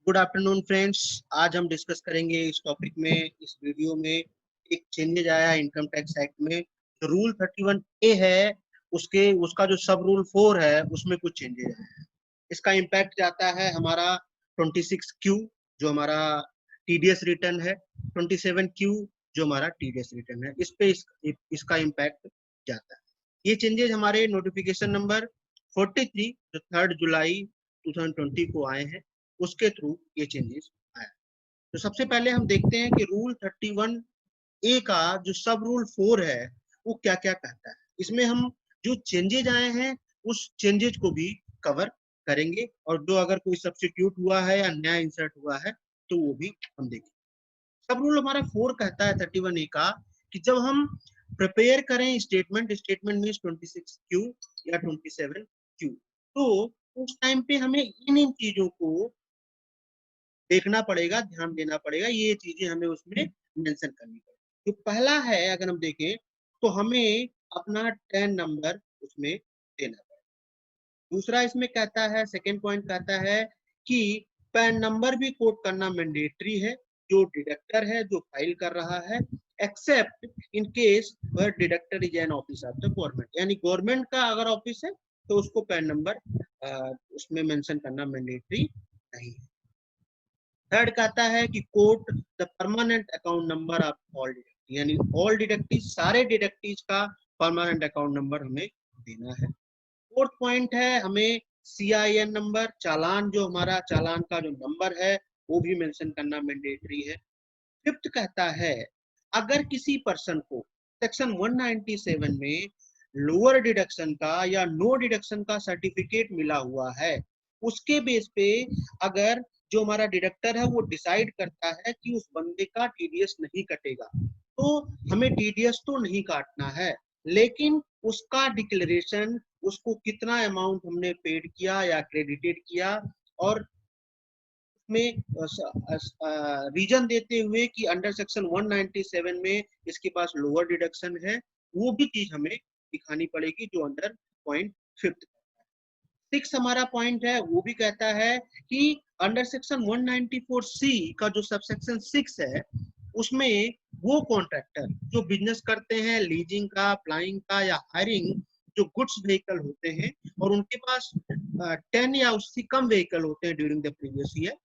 Good afternoon friends. आज हम discuss करेंगे इस टॉपिक में, इस वीडियो में एक चेंजेज आया है इनकम टैक्स एक्ट में। जो रूल 31A है उसका जो सब रूल 4 है उसमें कुछ चेंजेस है। इसका इम्पैक्ट जाता है हमारा 26Q जो हमारा टीडीएस रिटर्न है, 27Q जो हमारा टीडीएस रिटर्न है, इस पे इसका इम्पैक्ट जाता है। ये चेंजेस हमारे नोटिफिकेशन नंबर 43 जो 3 जुलाई 2020 को आए हैं, उसके थ्रू ये चेंजेस आया। तो सबसे पहले हम देखते हैं कि रूल 31A का जो सब रूल 4 है वो क्या क्या कहता है। इसमें हम जो चेंजेज आए हैं उस चेंजेज को भी कवर करेंगे, और जो अगर कोई सब्स्टिट्यूट हुआ है या नया इंसर्ट हुआ है तो वो भी हम देखेंगे। सब रूल हमारा 4 कहता है 31A का कि जब हम प्रिपेयर करें स्टेटमेंट मीन्स 26Q या 27Q, तो उस टाइम पे हमें इन चीजों को देखना पड़ेगा, ध्यान देना पड़ेगा, ये चीजें हमें उसमें मेंशन करनी पड़ेगी। तो पहला है, अगर हम देखें तो हमें अपना 10 नंबर उसमें देना पड़ेगा। दूसरा इसमें कहता है, सेकेंड पॉइंट कहता है कि पैन नंबर भी कोट करना मैंडेटरी है जो डिडक्टर है जो फाइल कर रहा है, एक्सेप्ट इन केस वह deductor is an office of the government, यानी गवर्नमेंट का अगर ऑफिस है तो उसको पैन नंबर उसमें मेंशन करना मैंडेटरी नहीं है। थर्ड कहता है कि quote the permanent account number of all deductive, यानी ऑल डिडक्टिव सारे डिडक्टिव का परमानेंट अकाउंट नंबर हमें देना है। फोर्थ पॉइंट है, हमें CIN नंबर, चालान जो हमारा चालान का जो नंबर है वो भी मेंशन करना मैंडेटरी है। फिफ्थ कहता है, अगर किसी पर्सन को सेक्शन 197 में लोअर डिडक्शन का या नो डिडक्शन का सर्टिफिकेट मिला हुआ है, उसके बेस पे अगर जो हमारा डिडक्टर है वो डिसाइड करता है कि उस बंदे का टीडीएस नहीं कटेगा, तो हमें टीडीएस तो नहीं काटना है, लेकिन उसका डिक्लेरेशन, उसको कितना अमाउंट हमने पेड किया या क्रेडिटेड किया, और में रीजन देते हुए कि अंडर सेक्शन 197 में इसके पास लोअर डिडक्शन है, वो भी चीज हमें दिखानी पड़ेगी जो अंडर पॉइंट 5। 6 हमारा पॉइंट है, वो भी कहता है कि अंडर सेक्शन 194C का जो सबसेक्शन 6 है उसमें वो कॉन्ट्रैक्टर जो बिजनेस करते हैं लीजिंग का, फ्लाइंग का या हायरिंग, जो गुड्स व्हीकल होते हैं और उनके पास 10 या उससे कम व्हीकल होते हैं ड्यूरिंग द प्रीवियस ईयर,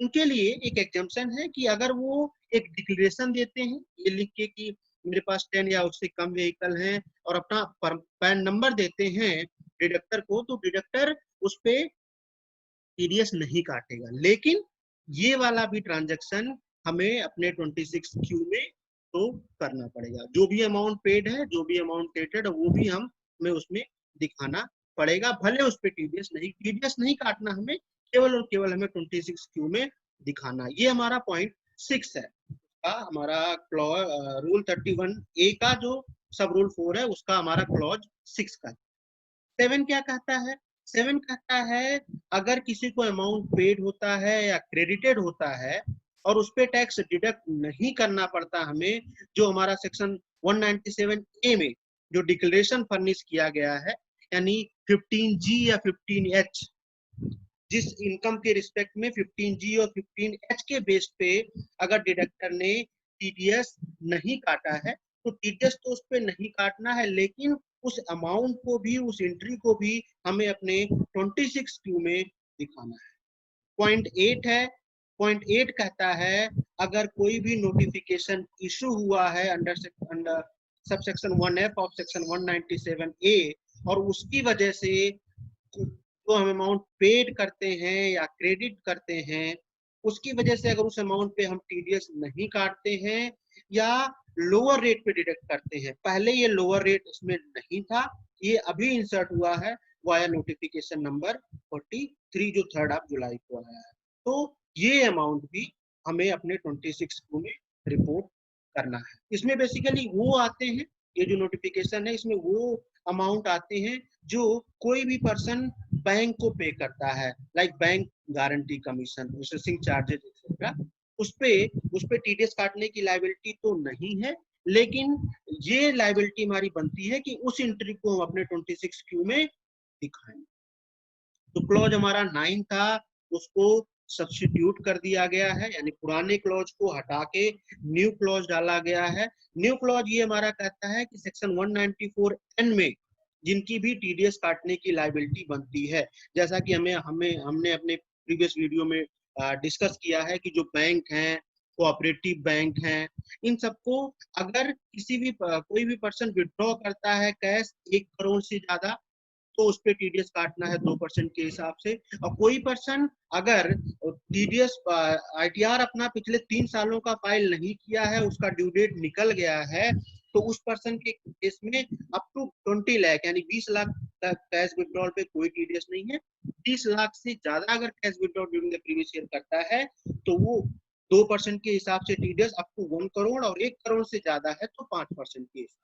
उनके लिए एक एग्जाम्पशन है कि अगर वो एक डिक्लेरेशन देते हैं ये लिख के कि मेरे पास 10 या उससे कम व्हीकल हैं और अपना पैन नंबर देते हैं डिडक्टर को, तो डिडक्टर उस पे टीडीएस नहीं काटेगा। लेकिन ये वाला भी ट्रांजैक्शन हमें अपने 26Q में तो करना पड़ेगा। जो भी अमाउंट पेड है, जो भी अमाउंट क्रेडिटेड है, वो भी हमें उसमें दिखाना पड़ेगा, भले उस पर टीडीएस नहीं काटना, हमें केवल और केवल हमें 26Q में दिखाना। ये हमारा पॉइंट 6 है का हमारा रूल 31A का जो सब रूल 4 है उसका हमारा क्लॉज 6 का। 7 क्या कहता है? 7 कहता है, अगर किसी को अमाउंट पेड होता है या क्रेडिटेड होता है और उस पे टैक्स डिडक्ट नहीं करना पड़ता हमें, जो हमारा सेक्शन 197A में जो डिक्लेरेशन फर्निश किया गया है, यानी 15G या 15H, जिस इनकम के रिस्पेक्ट में 15G और 15H के बेस पे अगर डिडक्टर ने टीडीएस नहीं काटा है तो टीडीएस तो उस पे नहीं काटना है, लेकिन उस अमाउंट को भी, उस एंट्री को भी हमें अपने 26Q में दिखाना है। पॉइंट 8 है, पॉइंट 8 कहता है, अगर कोई भी नोटिफिकेशन इशू हुआ है under subsection 1F of section 197A और उसकी वजह से जो हम अमाउंट पेड करते हैं या क्रेडिट करते हैं, उसकी वजह से अगर उस अमाउंट पे हम टीडीएस नहीं काटते हैं या लोअर रेट पे डिडक्ट करते हैं, पहले ये लोअर रेट इसमें नहीं था, ये अभी इंसर्ट हुआ है वाया नोटिफिकेशन नंबर 43 जो 3 जुलाई को आया है, तो ये अमाउंट भी हमें अपने 26Q में रिपोर्ट करना है। इसमें बेसिकली वो आते हैं, ये जो नोटिफिकेशन है इसमें वो अमाउंट आते हैं जो कोई भी पर्सन बैंक को पे करता है, like bank guarantee commission, processing charges etcetera, उस पे टीडीएस काटने की लायबिलिटी तो नहीं है, लेकिन ये लायबिलिटी हमारी बनती है कि उस एंट्री को हम अपने 26Q में दिखाएं। तो क्लॉज हमारा 9 था, उसको सब्स्टिट्यूट कर दिया गया है, यानी पुराने क्लॉज को हटा के न्यू क्लॉज डाला गया है। न्यू क्लॉज ये हमारा कहता है कि सेक्शन 194N में जिनकी भी टीडीएस काटने की लायबिलिटी बनती है, जैसा कि हमने अपने प्रीवियस वीडियो में डिस्कस किया है कि जो बैंक हैं, कोऑपरेटिव बैंक हैं, इन सबको अगर किसी भी कोई भी पर्सन विड्रॉ करता है कैश 1 करोड़ से ज्यादा, तो उस पे टीडीएस काटना है 2% के हिसाब से। और कोई पर्सन अगर टीडीएस आईटीआर अपना पिछले 3 सालों का फाइल नहीं किया है, उसका ड्यू डेट निकल गया है, तो उस पर्सन के केस में अप टू 20 लाख यानी 20 लाख तक कैश विड्रॉल पे कोई टीडीएस नहीं है। 30 लाख से ज्यादा अगर cash withdrawal during the previous year करता है तो वो 2% के हिसाब से टीडीएस अप टू 1 करोड़, और 1 करोड़ से ज्यादा है तो 5% के हिसाब,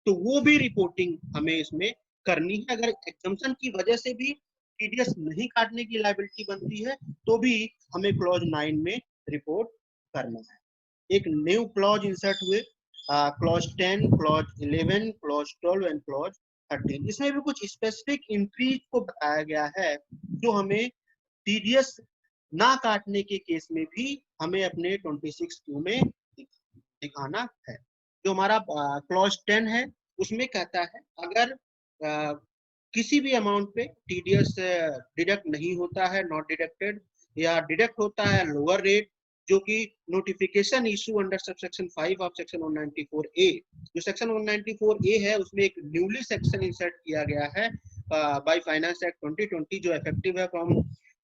तो वो भी रिपोर्टिंग हमें इसमें करनी है। अगर एग्जम्पशन की वजह से भी टीडीएस नहीं काटने की लायबिलिटी बनती है तो भी हमें क्लॉज 9 में रिपोर्ट करना है। एक न्यू क्लॉज इंसर्ट हुए, clause 10, clause 11, clause 12 and clause 13। इसमें भी कुछ स्पेसिफिक इंट्रीज को बताया गया है जो हमें टीडीएस ना काटने के केस में भी हमें अपने 26Q में दिखाना है। जो हमारा क्लॉज 10 है उसमें कहता है अगर किसी भी अमाउंट पे टीडीएस डिडक्ट नहीं होता है, नॉट डिडक्टेड, या डिडक्ट होता है लोअर रेट, जो कि notification issue under subsection 5 of section 194A, जो सेक्शन 194A है उसमें एक न्यूली सेक्शन इंसर्ट किया गया है बाय फाइनेंस एक्ट 2020 जो इफेक्टिव है फ्रॉम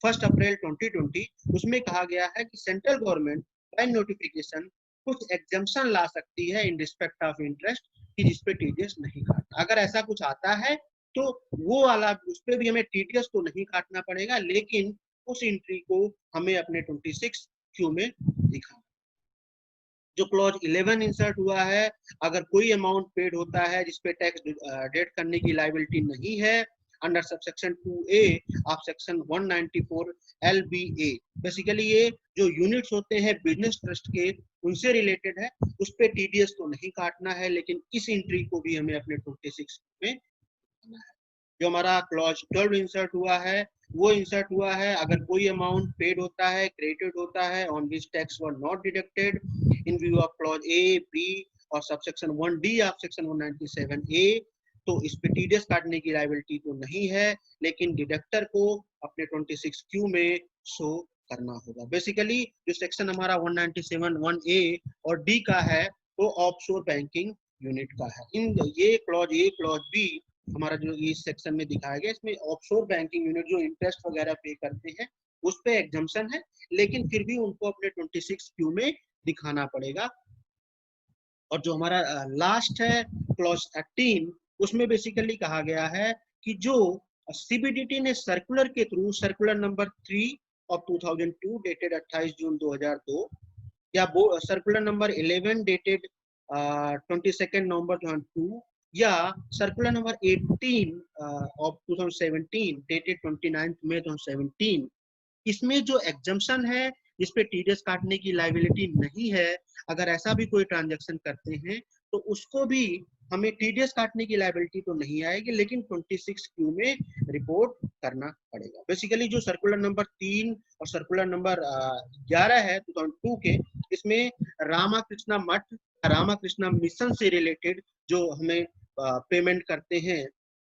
1 अप्रैल 2020। उसमें कहा गया है कि सेंट्रल गवर्नमेंट बाय नोटिफिकेशन कुछ एग्जम्पशन ला सकती है इन रिस्पेक्ट ऑफ इंटरेस्ट कि जिसपे टीडीएस नहीं काटना। अगर ऐसा कुछ आता है तो वो वाला उस पर भी हमें टीडीएस तो नहीं काटना पड़ेगा, लेकिन उस एंट्री को हमें अपने 26Q में दिखाना। जो क्लॉज 11 इंसर्ट हुआ है, अगर कोई अमाउंट पेड होता है जिसपे टैक्स डेट करने की लायबिलिटी नहीं है under subsection 2A of section 194 LBA, basically ये जो यूनिट्स होते हैं बिजनेस ट्रस्ट के उनसे रिलेटेड है, उस पे टीडीएस तो नहीं काटना है, लेकिन इस एंट्री को भी हमें अपने 26 में करना है। जो हमारा क्लॉज 12 इंसर्ट हुआ है वो इंसर्ट हुआ है अगर कोई अमाउंट पेड होता है, क्रेडिटेड होता है on which tax were not deducted in view of clause A, B और subsection 1D of section 197A, तो इस पे टीडीएस काटने की लायबिलिटी तो नहीं है, लेकिन डिडक्टर को अपने 26Q में शो करना होगा। बेसिकली जो सेक्शन हमारा 197(1)A और D का है वो ऑफशोर बैंकिंग यूनिट का है। इन ये क्लॉज A, क्लॉज B हमारा जो इस सेक्शन में दिखाया गया, इसमें ऑफशोर बैंकिंग यूनिट जो इंटरेस्ट वगैरह पे करते हैं उस पे एग्जम्पशन है, लेकिन फिर भी उनको अपने 26Q में दिखाना पड़ेगा। और जो हमारा लास्ट है क्लॉज 13, उसमें बेसिकली कहा गया है कि जो सीबीडीटी ने सर्कुलर के through circular number 3 of 2002 dated 28 जून 2002 या सर्कुलर नंबर 11 डेटेड 22 नवंबर 2002 या सर्कुलर नंबर 18 ऑफ 2017 डेटेड 29 मई 2017, इसमें जो एग्जम्पशन है जिस पे टीडीएस काटने की लायबिलिटी नहीं है, अगर ऐसा भी कोई ट्रांजैक्शन करते हैं तो उसको भी हमें टीडीएस काटने की लायबिलिटी तो नहीं आएगी, लेकिन 26Q में रिपोर्ट करना पड़ेगा। बेसिकली जो सर्कुलर नंबर 3 और सर्कुलर नंबर 11 है 2002 के, इसमें रामाकृष्णा मठ, रामाकृष्णा मिशन से रिलेटेड जो हमें पेमेंट करते हैं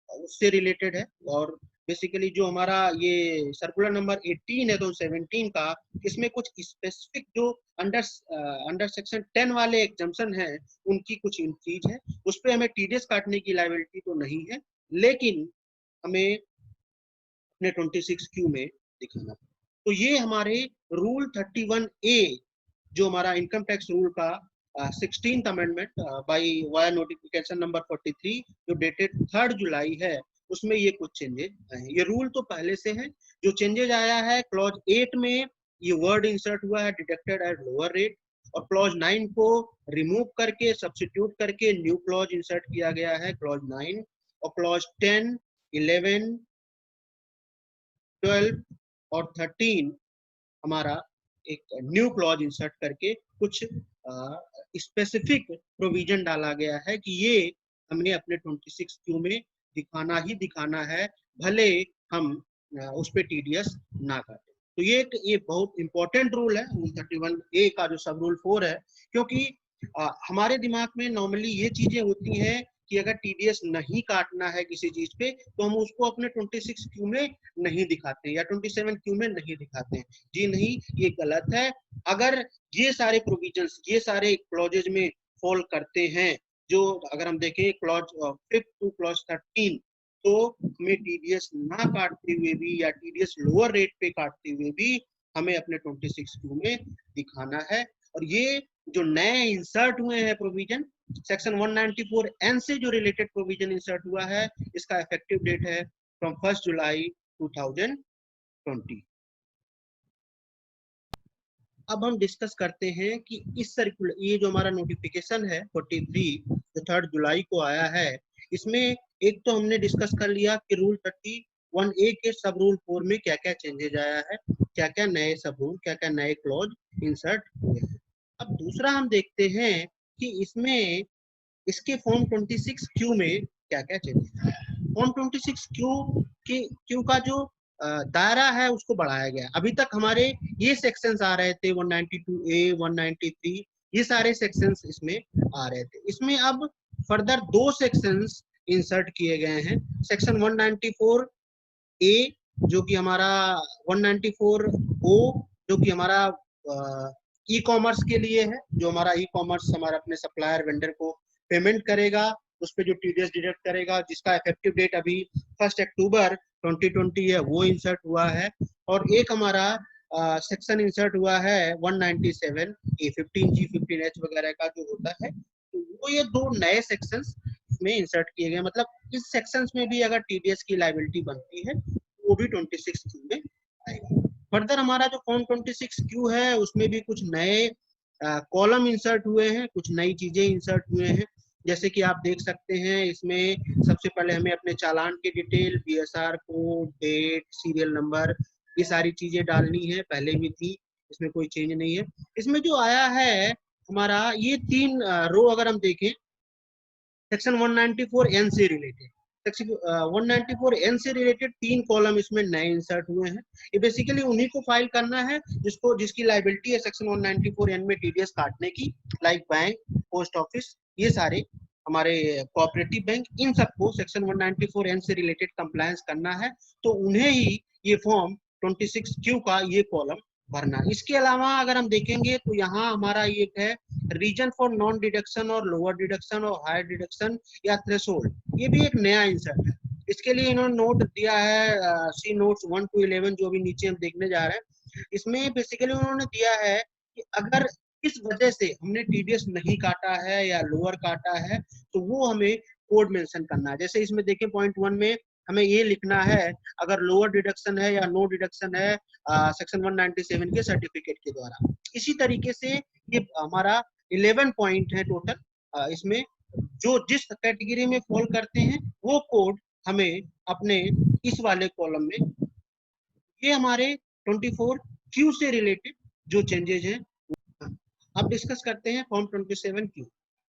उससे रिलेटेड है। और बेसिकली जो हमारा ये सर्कुलर नंबर 18 है 2017 का, इसमें कुछ स्पेसिफिक जो अंडर सेक्शन 10 वाले एग्जम्पशन है उनकी कुछ चीज है, उस पे हमें टीडीएस काटने की लायबिलिटी तो नहीं है, लेकिन हमें अपने 26Q में दिखाना। तो ये हमारे रूल 31A जो हमारा इनकम टैक्स रूल का 16th amendment by via notification number 43 जो डेटेड 3 जुलाई है, उसमें ये कुछ चेंजेस आए हैं। ये रूल तो पहले से है, जो चेंजेस आया है क्लॉज 8 में ये वर्ड इंसर्ट हुआ है डिडक्टेड एट लोअर रेट, और क्लॉज 9 को रिमूव करके सब्स्टिट्यूट करके न्यू क्लॉज इंसर्ट किया गया है क्लॉज 9, और क्लॉज 10, 11, 12 और 13 हमारा एक न्यू क्लॉज इंसर्ट करके कुछ स्पेसिफिक प्रोविजन डाला गया है कि ये हमें अपने 26Q में दिखाना ही दिखाना है, भले हम उस पे टीडीएस ना काटें। तो ये बहुत इंपॉर्टेंट रूल है, रूल 31A का जो सब रूल 4 है, क्योंकि हमारे दिमाग में नॉर्मली ये चीजें होती हैं कि अगर टीडीएस नहीं काटना है किसी चीज पे तो हम उसको अपने 26Q में नहीं दिखाते हैं या 27Q में नहीं दिखाते हैं। जी नहीं, ये गलत है। अगर ये सारे प्रोविजंस, ये सारे क्लॉजेज में फॉल करते हैं, जो अगर हम देखें क्लॉज 5 टू क्लॉज 13, तो हमें टीडीएस ना काटते हुए भी या टीडीएस लोअर रेट पे काटते हुए भी हमें अपने 26Q में दिखाना है। और ये जो नए इंसर्ट हुए हैं प्रोविजन, सेक्शन 194N से जो रिलेटेड प्रोविजन इंसर्ट हुआ है, इसका इफेक्टिव डेट है फ्रॉम 1 जुलाई 2020। अब हम डिस्कस करते हैं कि इस सर्कुलर, ये जो हमारा नोटिफिकेशन है 43 जो 3 जुलाई को आया है, इसमें एक तो हमने डिस्कस कर लिया कि रूल 31A के सब रूल 4 में क्या क्या चेंजेज आया है, क्या क्या नए सब रूल, क्या क्या नए क्लॉज इंसर्ट हुए हैं। अब दूसरा हम देखते हैं कि इसमें इसके फॉर्म 26Q में क्या क्या चेंजेस है। फॉर्म 26Q का जो दायरा है उसको बढ़ाया गया। अभी तक हमारे ये सेक्शंस आ रहे थे 192A 193, ये सारे सेक्शंस इसमें आ रहे थे। इसमें अब फर्दर 2 सेक्शंस इंसर्ट किए गए हैं। सेक्शन 194A जो कि हमारा 194O जो कि हमारा ई कॉमर्स के लिए है, जो हमारा ई कॉमर्स हमारा अपने सप्लायर वेंडर को पेमेंट करेगा, उस पर जो टीडीएस डिडक्ट करेगा, जिसका इफेक्टिव डेट अभी 1 अक्टूबर 2020 है, वो इंसर्ट हुआ है। और एक हमारा सेक्शन इंसर्ट हुआ है 197A 15G 15H वगैरह का जो होता है, तो वो ये 2 नए सेक्शंस में इंसर्ट किए गए। मतलब इस सेक्शंस में भी अगर टीडीएस की लायबिलिटी बनती है वो भी 26Q में आएगा। फर्दर हमारा जो फॉर्म 26Q है उसमें भी कुछ नए कॉलम इंसर्ट हुए हैं, कुछ नई चीजें इंसर्ट हुए हैं। जैसे कि आप देख सकते हैं, इसमें सबसे पहले हमें अपने चालान की detail, BSR code, date, serial number, ये सारी चीजें डालनी है, पहले भी थी, इसमें कोई चेंज नहीं है। इसमें जो आया है हमारा ये 3 रो अगर हम देखें, सेक्शन 194N से रिलेटेड, सेक्शन 194N से रिलेटेड 3 कॉलम इसमें नए इंसर्ट हुए हैं। ये बेसिकली उन्हीं को फाइल करना है जिसकी लायबिलिटी है सेक्शन 194N में टीडीएस काटने की, लाइक बैंक, पोस्ट ऑफिस, ये सारे हमारे कोऑपरेटिव बैंक, इन सबको सेक्शन 194N से रिलेटेड कंप्लायंस करना है, तो उन्हें ही ये फॉर्म 26Q का ये कॉलम भरना। इसके अलावा अगर हम देखेंगे तो यहाँ हमारा ये है रीजन फॉर नॉन डिडक्शन और लोअर डिडक्शन और हायर डिडक्शन या थ्रेशोल्ड, ये भी एक नया इंसर्ट है। इसके लिए इन्होंने नोट दिया है, सी नोट्स 1 to 11 जो भी नीचे हम देखने जा रहे हैं। इसमें बेसिकली उन्होंने दिया है कि अगर इस वजह से हमने टीडीएस नहीं काटा है या लोअर काटा है तो वो हमें कोड मेंशन करना है। जैसे इसमें देखें पॉइंट 1 में हमें ये लिखना है अगर लोअर डिडक्शन है या नो डिडक्शन है सेक्शन 197 के सर्टिफिकेट के द्वारा। इसी तरीके से ये हमारा 11 पॉइंट है टोटल, इसमें जो जिस कैटेगरी में फॉल करते हैं वो कोड हमें अपने इस वाले कॉलम में, ये हमारे 24Q से रिलेटेड जो चेंजेस हैं। अब डिस्कस करते हैं फॉर्म 27Q।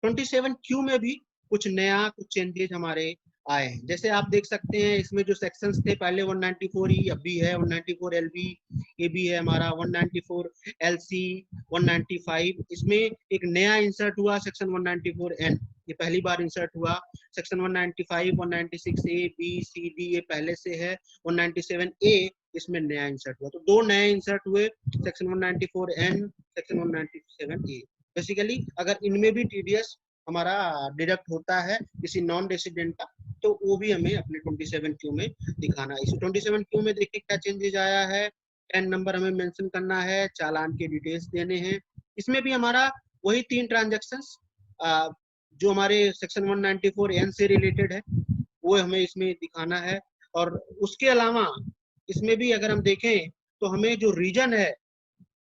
27Q में भी कुछ नया, कुछ चेंजेस हमारे आए हैं। जैसे आप देख सकते हैं इसमें जो सेक्शंस थे पहले 194E अब भी है, 194LB ये भी है हमारा, 194LC, 195, इसमें एक नया इंसर्ट हुआ सेक्शन 194N, ये पहली बार इंसर्ट हुआ। Section 195, 196A, B, C, D ये पहले से है। 197A इसमें नया इंसर्ट हुआ, तो 2 नए इंसर्ट हुए, section 194N, section 197A। Basically अगर इनमें भी टीडीएस हमारा डिडक्ट होता है किसी नॉन रेसिडेंट का, तो वो भी हमें अपने 27Q में दिखाना है। इस 27Q में देखिए क्या चेंजेस आया है। 10 नंबर हमें मेंशन करना है, चालान के डिटेल्स देने हैं। इसमें भी हमारा वही 3 ट्रांजेक्शंस जो हमारे सेक्शन 194N से रिलेटेड है वो हमें इसमें दिखाना है। और उसके अलावा इसमें भी अगर हम देखें तो हमें जो रीजन है,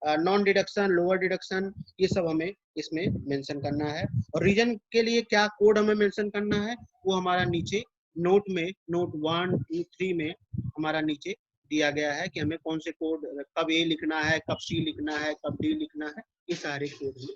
नॉन डिडक्शन, लोअर डिडक्शन, ये सब हमें इसमें मेंशन करना है। और रीजन के लिए क्या कोड हमें मेंशन करना है वो हमारा नीचे नोट में, नोट 1, 2, 3 में हमारा नीचे दिया गया है कि हमें कौन से कोड, कब ए लिखना है, कब सी लिखना है, कब डी लिखना है, ये सारे कोड में।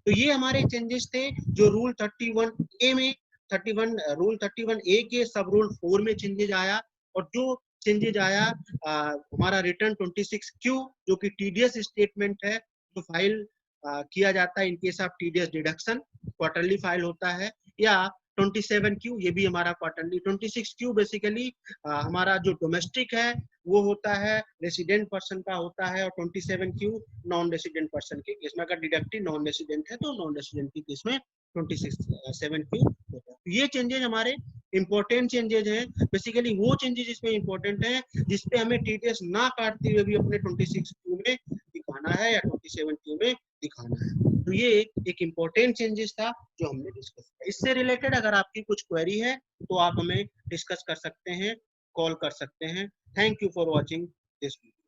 तो ये हमारे चेंजेस थे जो रूल 31A में, रूल 31A के सब रूल 4 में चेंजेस आया। और जो चेंजेज आया हमारा रिटर्न 26Q जो कि टीडीएस स्टेटमेंट है, जो फाइल किया जाता है in case of TDS deduction, quarterly file होता है, या 27Q ये भी हमारा क्वार्टरली। 26Q बेसिकली हमारा जो डोमेस्टिक है वो होता है, रेसिडेंट पर्सन का होता है, और 27Q नॉन रेसिडेंट पर्सन के केस में, अगर डिडक्टिव नॉन रेसिडेंट है तो नॉन रेसिडेंट के केस में 27Q होता है। ये चेंजेज हमारे इंपॉर्टेंट चेंजेज हैं, बेसिकली वो चेंजेज इसमें इंपॉर्टेंट है जिसपे हमें टीडीएस ना काटते हुए भी अपने 26Q में दिखाना है या 27Q में दिखाना है। तो ये एक इम्पोर्टेंट चेंजेस था जो हमने डिस्कस किया। इससे रिलेटेड अगर आपकी कुछ क्वेरी है तो आप हमें डिस्कस कर सकते हैं, कॉल कर सकते हैं। Thank you for watching this video.